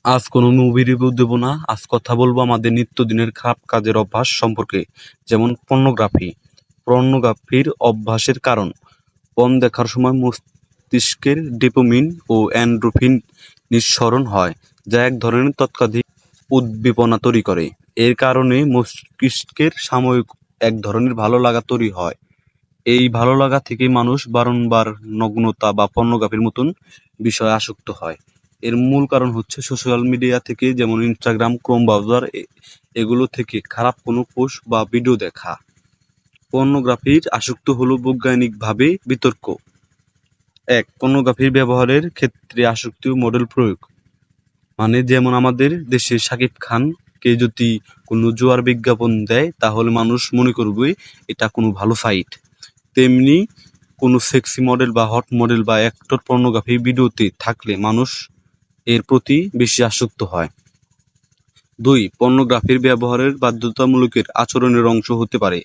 আজ কোনো movie review দেব না। আজ কথা বলবো আমাদের নিত্যদিনের খারাপ কাজের অভ্যাস সম্পর্কে, যেমন পর্নোগ্রাফি। পর্নোগ্রাফির অভ্যাসের কারণ: পর্ন দেখার সময় মস্তিষ্কের ডোপামিন ও এন্ডোরফিন নিঃসরণ হয়, যা এক ধরনের তাৎক্ষণিক উদ্দীপনা তৈরি করে। এর কারণে মস্তিষ্কের সাময়িক এক ধরনের ভালো লাগা তৈরি হয়। এই ভালো লাগা থেকেই মানুষ বারংবার নগ্নতা বা পর্নোগ্রাফির মতন বিষয়ে আসক্ত হয়। এর মূল কারণ হচ্ছে সোশ্যাল মিডিয়া থেকে, যেমন ইনস্টাগ্রাম, ক্রোম ব্রাউজার, এগুলো থেকে খারাপ কোনো পোস্ট বা ভিডিও দেখা। পর্নোগ্রাফির আসক্ত হলো বৈজ্ঞানিকভাবে বিতর্ক। ১. পর্নোগ্রাফির ব্যবহারের ক্ষেত্রে আসক্তি ও মডেল প্রয়োগ। মানে যেমন আমাদের দেশে শাকিব খানকে যদি কোনো জুয়ার বিজ্ঞাপন দেয়, তাহলে মানুষ মনে করবে এটা কোনো ভালো সাইট। তেমনি কোনো সেক্সি মডেল বা হট মডেল বা অ্যাক্টর পর্নোগ্রাফি ভিডিওতে থাকলে মানুষ এর প্রতি বেশি আসক্ত হয়। ২. পর্নোগ্রাফির ব্যবহারের বাধ্যতামূলকের আচরণের অংশ হতে পারে,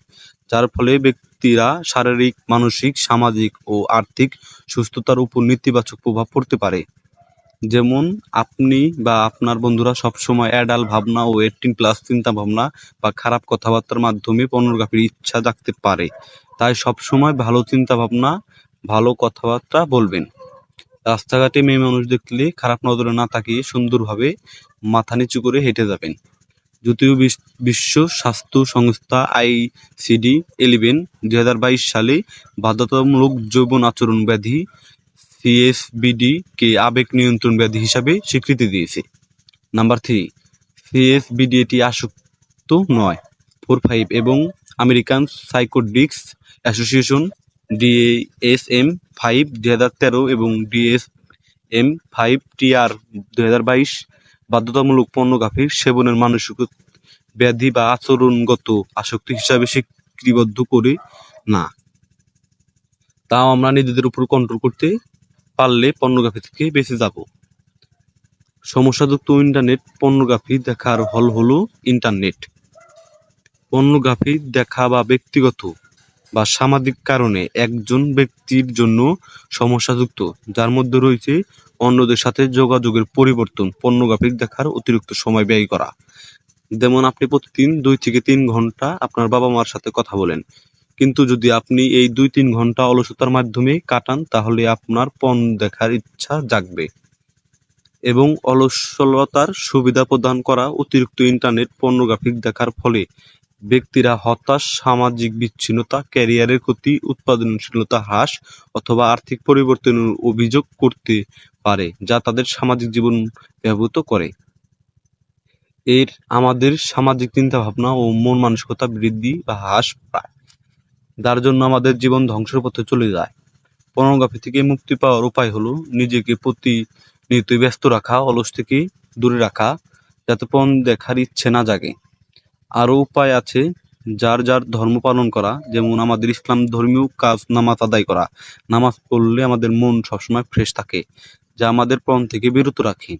যার ফলে ব্যক্তিরা শারীরিক, মানসিক, সামাজিক ও আর্থিক সুস্থতার উপর নেতিবাচক প্রভাব পড়তে পারে। যেমন আপনি বা আপনার বন্ধুরা সবসময় অ্যাডাল্ট ভাবনা ও 18+ চিন্তা ভাবনা বা খারাপ কথাবার্তার মাধ্যমে পর্নোগ্রাফির ইচ্ছা জাগতে পারে। তাই সবসময় ভালো চিন্তা ভাবনা, ভালো কথাবার্তা বলবেন। রাস্তাঘাটে মেয়ে মানুষ দেখলে খারাপ নজরে না তাকিয়ে সুন্দরভাবে মাথা নিচু করে হেঁটে যাবেন। যদিও বিশ্ব স্বাস্থ্য সংস্থা ICD-11 2022 সালে বাধ্যতামূলক যৌন আচরণ ব্যাধি CSBD কে আবেগ নিয়ন্ত্রণ ব্যাধি হিসাবে স্বীকৃতি দিয়েছে। নাম্বার 3. CSBD এটি আসক্ত নয়। 4-5 এবং আমেরিকান সাইকোডিক্স অ্যাসোসিয়েশন DSM-5 2013 এবং DSM-5-TR 2022 বাধ্যতামূলক পর্নোগ্রাফির সেবনের মানসিক ব্যাধি বা আচরণগত আসক্তি হিসাবে স্বীকৃতিবদ্ধ করে না। তাও আমরা নিজেদের উপর কন্ট্রোল করতে পারলে পর্নোগ্রাফি থেকে বেঁচে যাব। সমস্যাযুক্ত ইন্টারনেট পর্নোগ্রাফি দেখার হল হলো ইন্টারনেট। পর্নোগ্রাফি দেখা বা ব্যক্তিগত বা সামাজিক কারণে একজন ব্যক্তির জন্য সমস্যাযুক্ত, যার মধ্যে রয়েছে অন্যদের সাথে যোগাযোগের পরিবর্তন, পর্নোগ্রাফি দেখার অতিরিক্ত সময় ব্যয় করা। যেমন আপনি প্রতিদিন 2 থেকে 3 ঘন্টা আপনার বাবা মার সাথে কথা বলেন, কিন্তু যদি আপনি এই 2-3 ঘন্টা অলসতার মাধ্যমে কাটান, তাহলে আপনার পর্ন দেখার ইচ্ছা জাগবে। এবং অলসতার সুবিধা প্রদান করা অতিরিক্ত ইন্টারনেট পর্নোগ্রাফি দেখার ফলে ব্যক্তিরা হতাশ, সামাজিক বিচ্ছিন্নতা, ক্যারিয়ারের ক্ষতি, উৎপাদনশীলতা হ্রাস অথবা আর্থিক পরিবর্তনের অভিযোগ করতে পারে, যা তাদের সামাজিক জীবন ব্যাহত করে। এর আমাদের সামাজিক চিন্তাভাবনা ও মন মানসিকতা বৃদ্ধি বা হ্রাস পায়, যার জন্য আমাদের জীবন ধ্বংসের পথে চলে যায়। পর্নোগ্রাফি থেকে মুক্তি পাওয়ার উপায় হলো নিজেকে প্রতিনিয়ত ব্যস্ত রাখা, অলস থেকে দূরে রাখা, যাতে পর্ন দেখার ইচ্ছে না জাগে। আরও উপায় আছে, যার যার ধর্ম পালন করা, যেমন আমাদের ইসলাম ধর্মীয় কাজ নামাজ আদায় করা। নামাজ পড়লে আমাদের মন সবসময় ফ্রেশ থাকে, যা আমাদের পর্ন থেকে বিরত রাখে।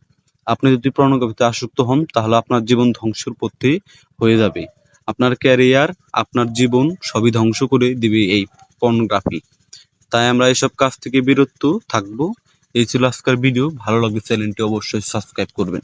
আপনি যদি পর্নোগ্রাফিতে আসক্ত হন, তাহলে আপনার জীবন ধ্বংসের পথে হয়ে যাবে। আপনার ক্যারিয়ার, আপনার জীবন সবই ধ্বংস করে দিবে এই পর্নোগ্রাফি। তাই আমরা এসব কাজ থেকে বিরত থাকবো। এই ছিল আজকের ভিডিও। ভালো লাগলে চ্যানেলটি অবশ্যই সাবস্ক্রাইব করবেন।